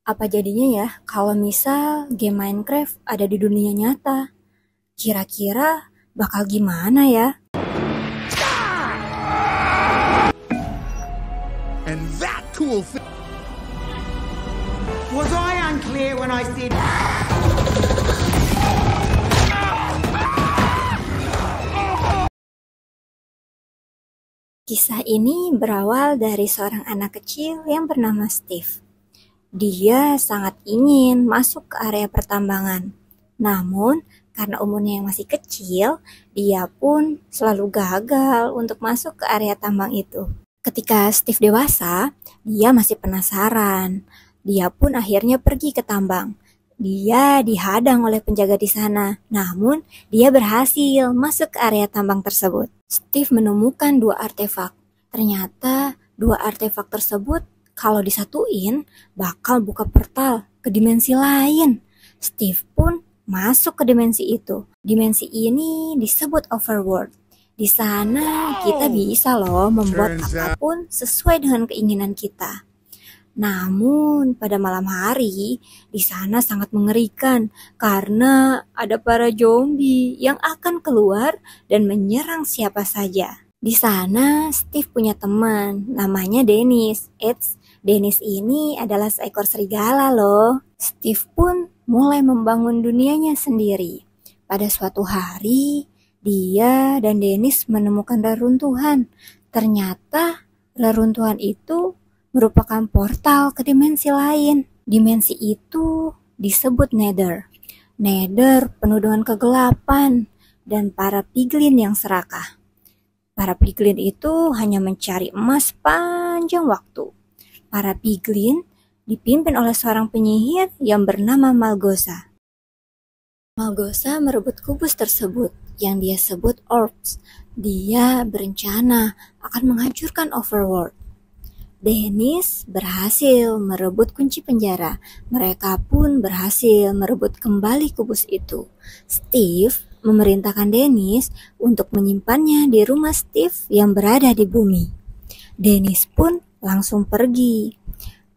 Apa jadinya ya kalau misal game Minecraft ada di dunia nyata? Kira-kira bakal gimana ya? And that cool thing. Was I unclear when I said... Kisah ini berawal dari seorang anak kecil yang bernama Steve. Dia sangat ingin masuk ke area pertambangan. Namun, karena umurnya yang masih kecil, dia pun selalu gagal untuk masuk ke area tambang itu. Ketika Steve dewasa, dia masih penasaran. Dia pun akhirnya pergi ke tambang. Dia dihadang oleh penjaga di sana, namun dia berhasil masuk ke area tambang tersebut. Steve menemukan dua artefak. Ternyata dua artefak tersebut kalau disatuin bakal buka portal ke dimensi lain. Steve pun masuk ke dimensi itu. Dimensi ini disebut overworld. Di sana kita bisa loh membuat apapun sesuai dengan keinginan kita. Namun pada malam hari di sana sangat mengerikan karena ada para zombie yang akan keluar dan menyerang siapa saja. Di sana Steve punya teman namanya Dennis. Dennis ini adalah seekor serigala loh. Steve pun mulai membangun dunianya sendiri. Pada suatu hari dia dan Dennis menemukan reruntuhan. Ternyata reruntuhan itu merupakan portal ke dimensi lain. Dimensi itu disebut Nether. Nether penuh dengan kegelapan dan para piglin yang serakah. Para piglin itu hanya mencari emas panjang waktu. Para piglin dipimpin oleh seorang penyihir yang bernama Malgosa. Malgosa merebut kubus tersebut yang dia sebut orbs. Dia berencana akan menghancurkan overworld. Dennis berhasil merebut kunci penjara. Mereka pun berhasil merebut kembali kubus itu. Steve memerintahkan Dennis untuk menyimpannya di rumah Steve yang berada di bumi. Dennis pun langsung pergi.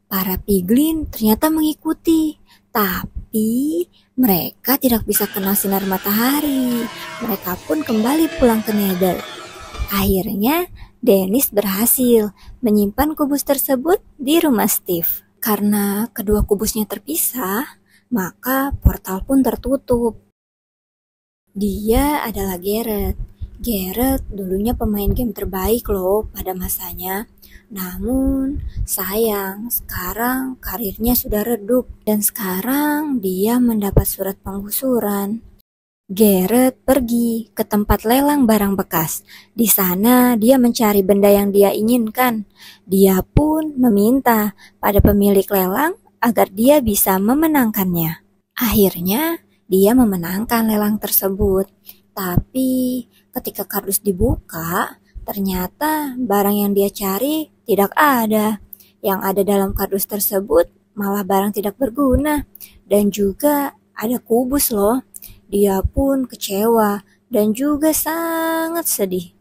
Para piglin ternyata mengikuti, tapi mereka tidak bisa kena sinar matahari. Mereka pun kembali pulang ke Nether. Akhirnya Dennis berhasil menyimpan kubus tersebut di rumah Steve. Karena kedua kubusnya terpisah, maka portal pun tertutup. Dia adalah Garrett. Garrett dulunya pemain game terbaik loh pada masanya. Namun sayang, sekarang karirnya sudah redup dan sekarang dia mendapat surat penggusuran. Garrett pergi ke tempat lelang barang bekas. Di sana dia mencari benda yang dia inginkan. Dia pun meminta pada pemilik lelang agar dia bisa memenangkannya. Akhirnya dia memenangkan lelang tersebut. Tapi ketika kardus dibuka, ternyata barang yang dia cari tidak ada. Yang ada dalam kardus tersebut malah barang tidak berguna. Dan juga ada kubus loh. Dia pun kecewa dan juga sangat sedih.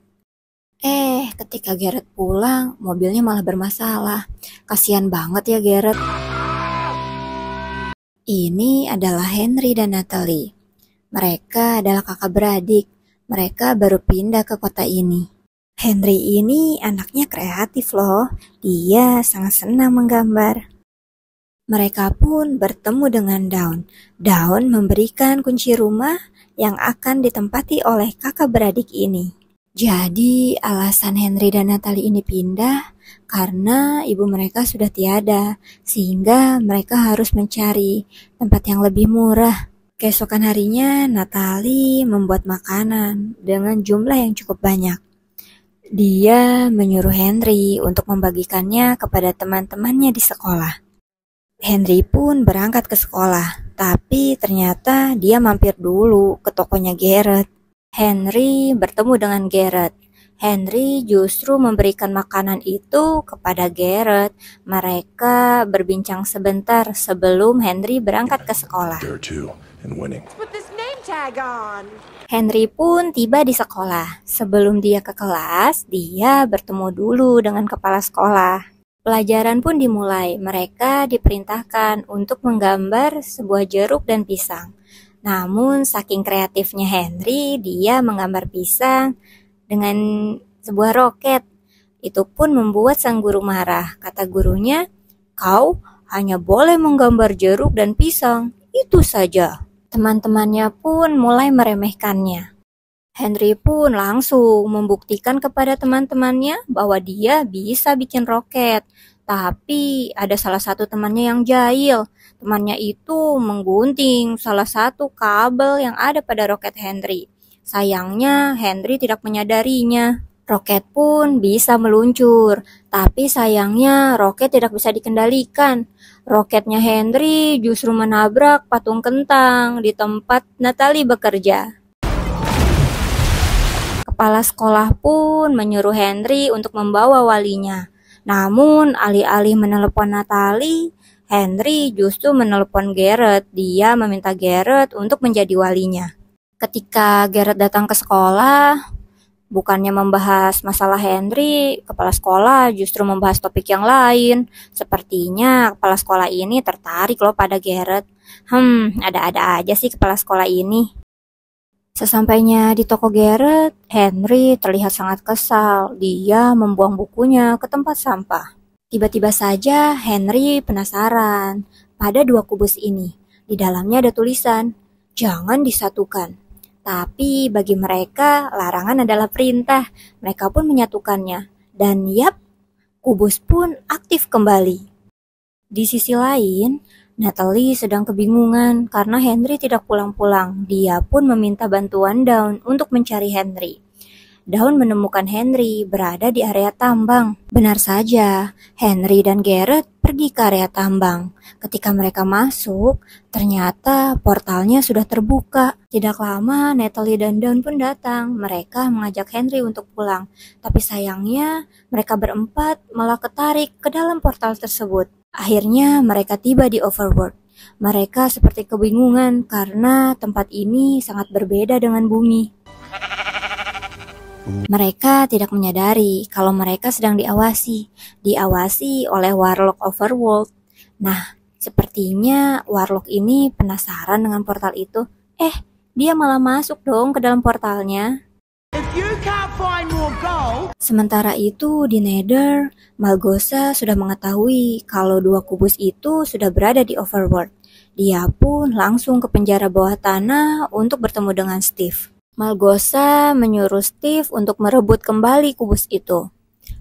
Ketika Garrett pulang, mobilnya malah bermasalah. Kasian banget ya Garrett. Ini adalah Henry dan Natalie. Mereka adalah kakak beradik. Mereka baru pindah ke kota ini. Henry ini anaknya kreatif loh. Dia sangat senang menggambar. Mereka pun bertemu dengan Dawn. Dawn memberikan kunci rumah yang akan ditempati oleh kakak beradik ini. Jadi alasan Henry dan Natalie ini pindah karena ibu mereka sudah tiada, sehingga mereka harus mencari tempat yang lebih murah. Keesokan harinya Natalie membuat makanan dengan jumlah yang cukup banyak. Dia menyuruh Henry untuk membagikannya kepada teman-temannya di sekolah. Henry pun berangkat ke sekolah, tapi ternyata dia mampir dulu ke tokonya Garrett. Henry bertemu dengan Garrett. Henry justru memberikan makanan itu kepada Garrett. Mereka berbincang sebentar sebelum Henry berangkat ke sekolah. Henry pun tiba di sekolah. Sebelum dia ke kelas, dia bertemu dulu dengan kepala sekolah. Pelajaran pun dimulai. Mereka diperintahkan untuk menggambar sebuah jeruk dan pisang. Namun saking kreatifnya Henry, dia menggambar pisang dengan sebuah roket. Itu pun membuat sang guru marah. Kata gurunya, "Kau hanya boleh menggambar jeruk dan pisang, itu saja." Teman-temannya pun mulai meremehkannya. Henry pun langsung membuktikan kepada teman-temannya bahwa dia bisa bikin roket. Tapi ada salah satu temannya yang jahil. Temannya itu menggunting salah satu kabel yang ada pada roket Henry. Sayangnya Henry tidak menyadarinya. Roket pun bisa meluncur, tapi sayangnya roket tidak bisa dikendalikan. Roketnya Henry justru menabrak patung kentang di tempat Natalie bekerja. Kepala sekolah pun menyuruh Henry untuk membawa walinya. Namun, alih-alih menelepon Natalie, Henry justru menelepon Garrett. Dia meminta Garrett untuk menjadi walinya. Ketika Garrett datang ke sekolah, bukannya membahas masalah Henry, kepala sekolah justru membahas topik yang lain. Sepertinya kepala sekolah ini tertarik loh pada Garrett. Ada-ada aja sih kepala sekolah ini. Sesampainya di toko Garrett, Henry terlihat sangat kesal. Dia membuang bukunya ke tempat sampah. Tiba-tiba saja Henry penasaran pada dua kubus ini. Di dalamnya ada tulisan, "Jangan disatukan." Tapi bagi mereka, larangan adalah perintah. Mereka pun menyatukannya. Dan yap, kubus pun aktif kembali. Di sisi lain, Natalie sedang kebingungan karena Henry tidak pulang-pulang. Dia pun meminta bantuan Dawn untuk mencari Henry. Dawn menemukan Henry berada di area tambang. Benar saja, Henry dan Garrett pergi ke area tambang. Ketika mereka masuk, ternyata portalnya sudah terbuka. Tidak lama, Natalie dan Dawn pun datang. Mereka mengajak Henry untuk pulang. Tapi sayangnya, mereka berempat malah ketarik ke dalam portal tersebut. Akhirnya mereka tiba di Overworld. Mereka seperti kebingungan karena tempat ini sangat berbeda dengan bumi. Mereka tidak menyadari kalau mereka sedang diawasi oleh Warlock Overworld. Nah, sepertinya Warlock ini penasaran dengan portal itu. Dia malah masuk dong ke dalam portalnya. Sementara itu di Nether, Malgosa sudah mengetahui kalau dua kubus itu sudah berada di Overworld. Dia pun langsung ke penjara bawah tanah untuk bertemu dengan Steve. Malgosa menyuruh Steve untuk merebut kembali kubus itu.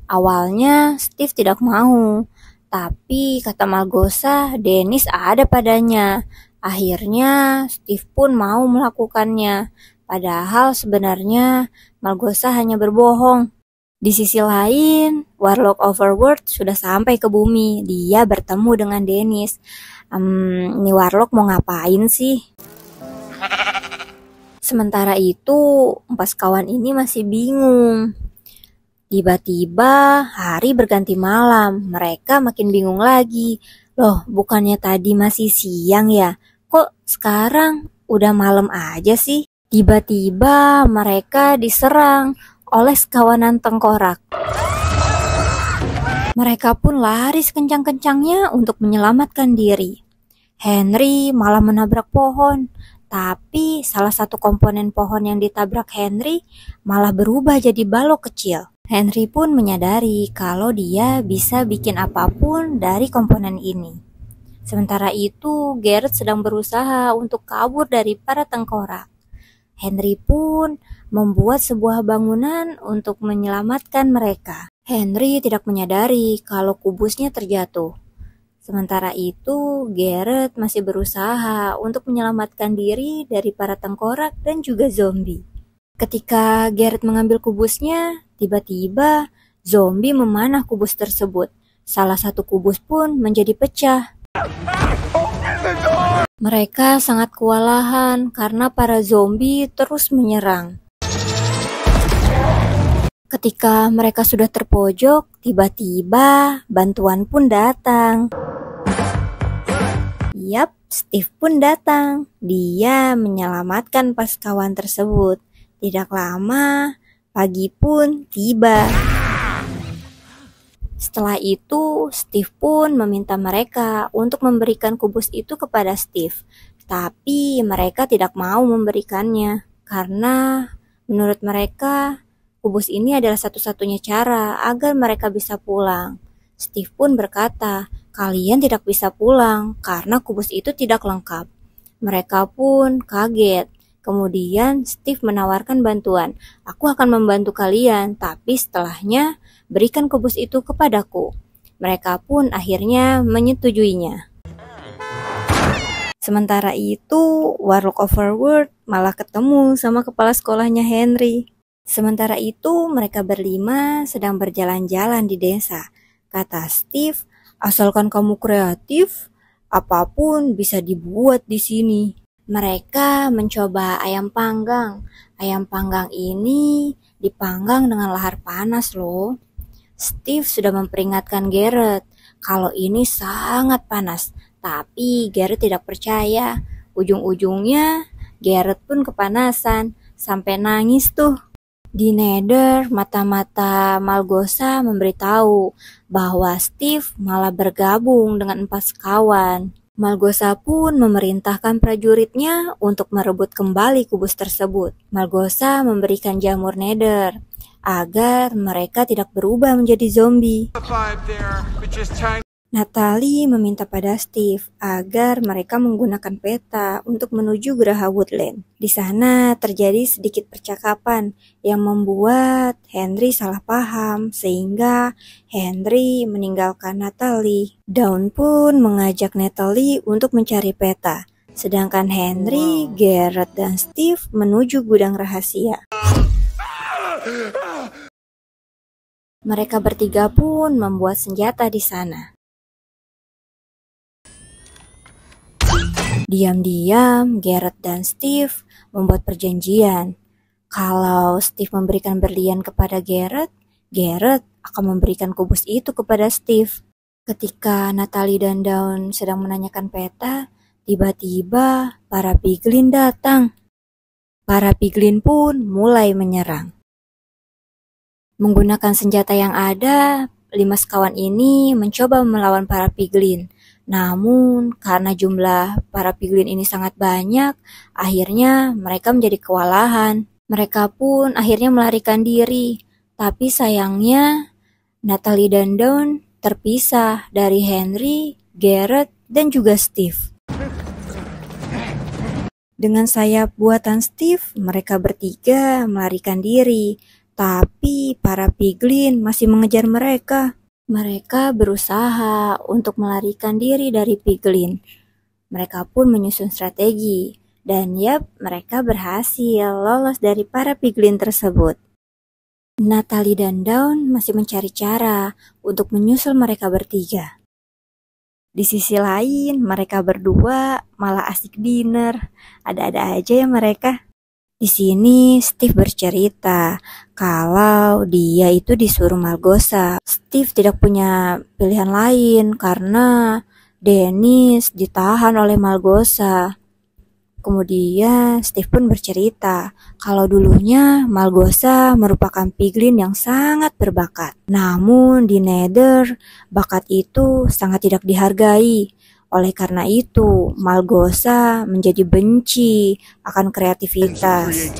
Awalnya Steve tidak mau, tapi kata Malgosa, Dennis ada padanya. Akhirnya Steve pun mau melakukannya. Padahal sebenarnya Malgosa hanya berbohong. Di sisi lain, Warlock Overworld sudah sampai ke bumi. Dia bertemu dengan Dennis. Ini Warlock mau ngapain sih? Sementara itu, empat kawan ini masih bingung. Tiba-tiba hari berganti malam. Mereka makin bingung lagi. Loh, bukannya tadi masih siang ya? Kok sekarang udah malam aja sih? Tiba-tiba mereka diserang oleh sekawanan tengkorak. Mereka pun lari sekencang-kencangnya untuk menyelamatkan diri. Henry malah menabrak pohon, tapi salah satu komponen pohon yang ditabrak Henry malah berubah jadi balok kecil. Henry pun menyadari kalau dia bisa bikin apapun dari komponen ini. Sementara itu, Garrett sedang berusaha untuk kabur dari para tengkorak. Henry pun membuat sebuah bangunan untuk menyelamatkan mereka. Henry tidak menyadari kalau kubusnya terjatuh. Sementara itu, Garrett masih berusaha untuk menyelamatkan diri dari para tengkorak dan juga zombie. Ketika Garrett mengambil kubusnya, tiba-tiba zombie memanah kubus tersebut. Salah satu kubus pun menjadi pecah. Mereka sangat kewalahan karena para zombie terus menyerang. Ketika mereka sudah terpojok, tiba-tiba bantuan pun datang. Yap, Steve pun datang. Dia menyelamatkan pas kawan tersebut. Tidak lama, pagi pun tiba. Setelah itu, Steve pun meminta mereka untuk memberikan kubus itu kepada Steve. Tapi mereka tidak mau memberikannya karena menurut mereka kubus ini adalah satu-satunya cara agar mereka bisa pulang. Steve pun berkata, "Kalian tidak bisa pulang karena kubus itu tidak lengkap." Mereka pun kaget. Kemudian Steve menawarkan bantuan. "Aku akan membantu kalian, tapi setelahnya berikan kubus itu kepadaku." Mereka pun akhirnya menyetujuinya. Sementara itu, Warlock Overworld malah ketemu sama kepala sekolahnya Henry. Sementara itu, mereka berlima sedang berjalan-jalan di desa. Kata Steve, "Asalkan kamu kreatif, apapun bisa dibuat di sini." Mereka mencoba ayam panggang. Ayam panggang ini dipanggang dengan lahar panas loh. Steve sudah memperingatkan Garrett kalau ini sangat panas, tapi Garrett tidak percaya. Ujung-ujungnya Garrett pun kepanasan, sampai nangis tuh. Di Nether, mata-mata Malgosa memberitahu bahwa Steve malah bergabung dengan 4 sekawan. Malgosa pun memerintahkan prajuritnya untuk merebut kembali kubus tersebut. Malgosa memberikan jamur Nether agar mereka tidak berubah menjadi zombie. Natalie meminta pada Steve agar mereka menggunakan peta untuk menuju Geraha Woodland. Di sana terjadi sedikit percakapan yang membuat Henry salah paham sehingga Henry meninggalkan Natalie. Dawn pun mengajak Natalie untuk mencari peta, sedangkan Henry, Garrett, dan Steve menuju gudang rahasia. Mereka bertiga pun membuat senjata di sana. Diam-diam, Garrett dan Steve membuat perjanjian. Kalau Steve memberikan berlian kepada Garrett, Garrett akan memberikan kubus itu kepada Steve. Ketika Natalie dan Dawn sedang menanyakan peta, tiba-tiba para piglin datang. Para piglin pun mulai menyerang. Menggunakan senjata yang ada, 5 sekawan ini mencoba melawan para piglin. Namun, karena jumlah para piglin ini sangat banyak, akhirnya mereka menjadi kewalahan. Mereka pun akhirnya melarikan diri. Tapi sayangnya, Natalie dan Dawn terpisah dari Henry, Garrett, dan juga Steve. Dengan sayap buatan Steve, mereka bertiga melarikan diri. Tapi para piglin masih mengejar mereka. Mereka berusaha untuk melarikan diri dari piglin. Mereka pun menyusun strategi, dan mereka berhasil lolos dari para piglin tersebut. Natalie dan Dawn masih mencari cara untuk menyusul mereka bertiga. Di sisi lain, mereka berdua malah asik dinner. Ada-ada aja ya mereka. Di sini Steve bercerita kalau dia itu disuruh Malgosa. Steve tidak punya pilihan lain karena Dennis ditahan oleh Malgosa. Kemudian Steve pun bercerita kalau dulunya Malgosa merupakan piglin yang sangat berbakat. Namun di Nether, bakat itu sangat tidak dihargai. Oleh karena itu, Malgosa menjadi benci akan kreativitas.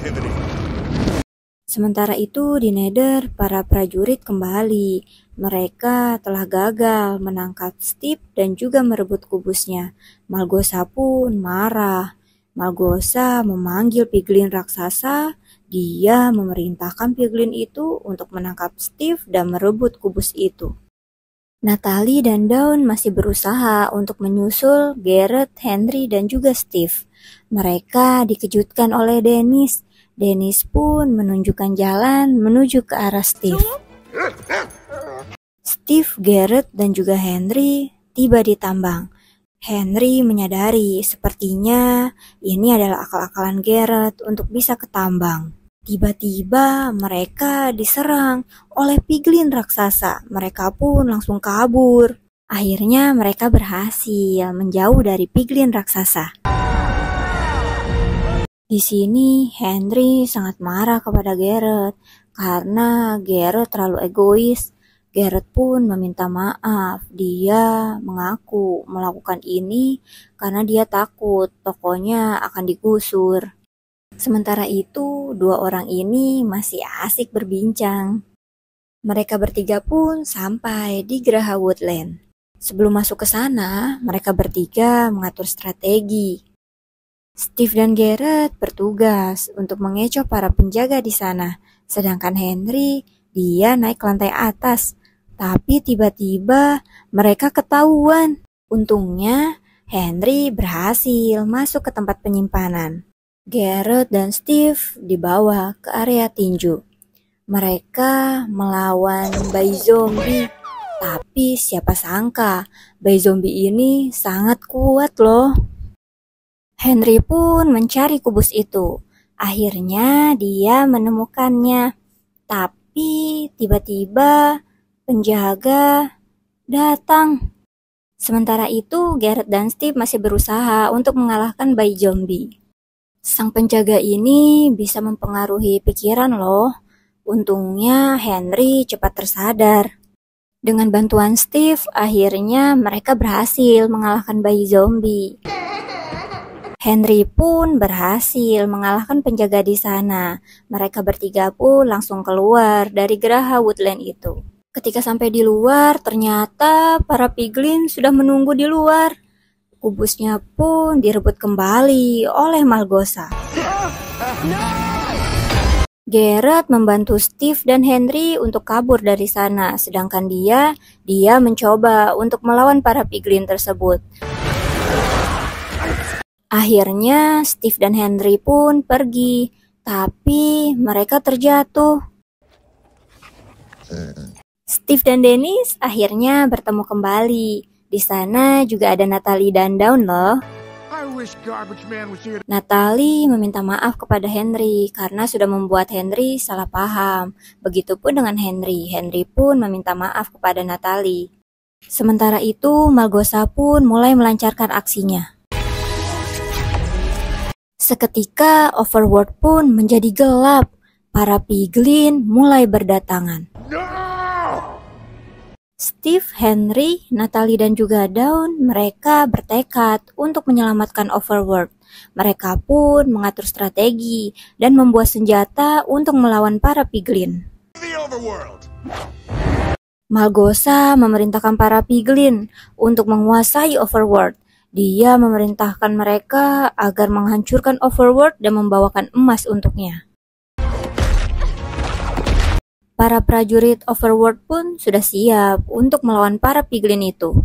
Sementara itu di Nether, para prajurit kembali. Mereka telah gagal menangkap Steve dan juga merebut kubusnya. Malgosa pun marah. Malgosa memanggil piglin raksasa. Dia memerintahkan piglin itu untuk menangkap Steve dan merebut kubus itu. Natalie dan Dawn masih berusaha untuk menyusul Garrett, Henry, dan juga Steve. Mereka dikejutkan oleh Dennis. Dennis pun menunjukkan jalan menuju ke arah Steve. Steve, Garrett, dan juga Henry tiba di tambang. Henry menyadari sepertinya ini adalah akal-akalan Garrett untuk bisa ke tambang. Tiba-tiba mereka diserang oleh piglin raksasa. Mereka pun langsung kabur. Akhirnya mereka berhasil menjauh dari piglin raksasa. Di sini Henry sangat marah kepada Garrett karena Garrett terlalu egois. Garrett pun meminta maaf. Dia mengaku melakukan ini karena dia takut tokonya akan digusur. Sementara itu, dua orang ini masih asik berbincang. Mereka bertiga pun sampai di Geraha Woodland. Sebelum masuk ke sana, mereka bertiga mengatur strategi. Steve dan Garrett bertugas untuk mengecoh para penjaga di sana, sedangkan Henry, dia naik ke lantai atas. Tapi tiba-tiba mereka ketahuan. Untungnya Henry berhasil masuk ke tempat penyimpanan. Garrett dan Steve dibawa ke area tinju. Mereka melawan bayi zombie. Tapi siapa sangka bayi zombie ini sangat kuat loh. Henry pun mencari kubus itu. Akhirnya dia menemukannya. Tapi tiba-tiba penjaga datang. Sementara itu, Garrett dan Steve masih berusaha untuk mengalahkan bayi zombie. Sang penjaga ini bisa mempengaruhi pikiran loh. Untungnya Henry cepat tersadar. Dengan bantuan Steve, akhirnya mereka berhasil mengalahkan bayi zombie. Henry pun berhasil mengalahkan penjaga di sana. Mereka bertiga pun langsung keluar dari Geraha Woodland itu. Ketika sampai di luar, ternyata para piglin sudah menunggu di luar. Kubusnya pun direbut kembali oleh Malgosa. Garrett membantu Steve dan Henry untuk kabur dari sana, sedangkan dia mencoba untuk melawan para piglin tersebut. Akhirnya Steve dan Henry pun pergi, tapi mereka terjatuh. Steve dan Dennis akhirnya bertemu kembali. Di sana juga ada Natalie dan Dawn loh. Natalie meminta maaf kepada Henry karena sudah membuat Henry salah paham. Begitupun dengan Henry. Henry pun meminta maaf kepada Natalie. Sementara itu, Malgosa pun mulai melancarkan aksinya. Seketika Overworld pun menjadi gelap. Para piglin mulai berdatangan. Steve, Henry, Natalie dan juga Dawn, mereka bertekad untuk menyelamatkan Overworld. Mereka pun mengatur strategi dan membuat senjata untuk melawan para piglin. Malgosa memerintahkan para piglin untuk menguasai Overworld. Dia memerintahkan mereka agar menghancurkan Overworld dan membawakan emas untuknya. Para prajurit Overworld pun sudah siap untuk melawan para piglin itu.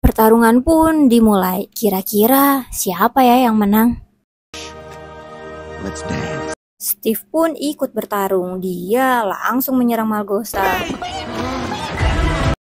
Pertarungan pun dimulai. Kira-kira siapa ya yang menang? Let's dance. Steve pun ikut bertarung. Dia langsung menyerang Malgosa.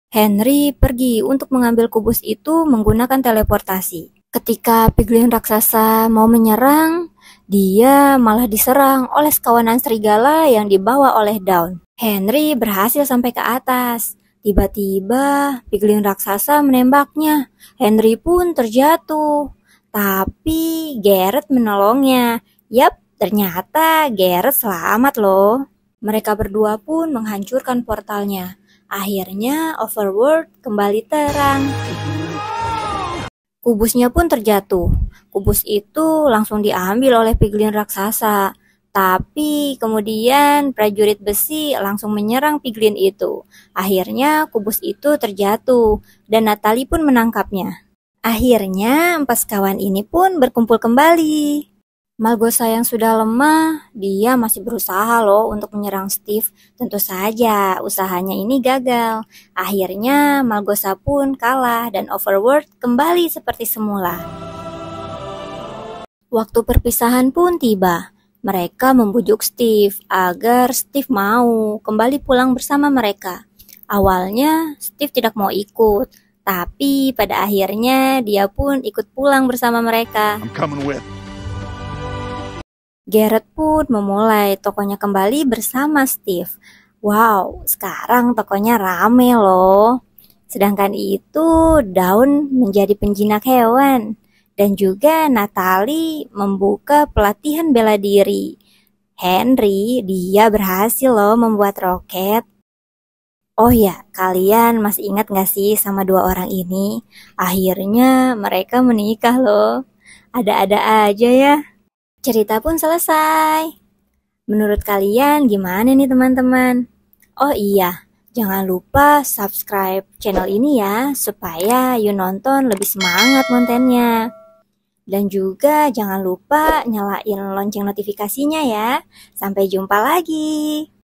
Henry pergi untuk mengambil kubus itu menggunakan teleportasi. Ketika piglin raksasa mau menyerang, dia malah diserang oleh sekawanan serigala yang dibawa oleh Dawn. Henry berhasil sampai ke atas. Tiba-tiba piglin raksasa menembaknya. Henry pun terjatuh. Tapi Garrett menolongnya. Yap, ternyata Garrett selamat loh. Mereka berdua pun menghancurkan portalnya. Akhirnya Overworld kembali terang. Kubusnya pun terjatuh. Kubus itu langsung diambil oleh piglin raksasa. Tapi kemudian prajurit besi langsung menyerang piglin itu. Akhirnya kubus itu terjatuh dan Natalie pun menangkapnya. Akhirnya empat sekawan ini pun berkumpul kembali. Malgosa yang sudah lemah, dia masih berusaha loh untuk menyerang Steve. Tentu saja usahanya ini gagal. Akhirnya Malgosa pun kalah dan Overworld kembali seperti semula. Waktu perpisahan pun tiba. Mereka membujuk Steve agar Steve mau kembali pulang bersama mereka. Awalnya Steve tidak mau ikut, tapi pada akhirnya dia pun ikut pulang bersama mereka. I'm coming with. Garrett pun memulai tokonya kembali bersama Steve. Wow, sekarang tokonya rame loh. Sedangkan itu Dawn menjadi penjinak hewan. Dan juga Natalie membuka pelatihan bela diri. Henry, dia berhasil loh membuat roket. Oh ya, kalian masih ingat gak sih sama dua orang ini? Akhirnya mereka menikah loh. Ada-ada aja ya. Cerita pun selesai. Menurut kalian gimana nih teman-teman? Oh iya, jangan lupa subscribe channel ini ya, supaya you nonton lebih semangat kontennya. Dan juga jangan lupa nyalain lonceng notifikasinya ya. Sampai jumpa lagi.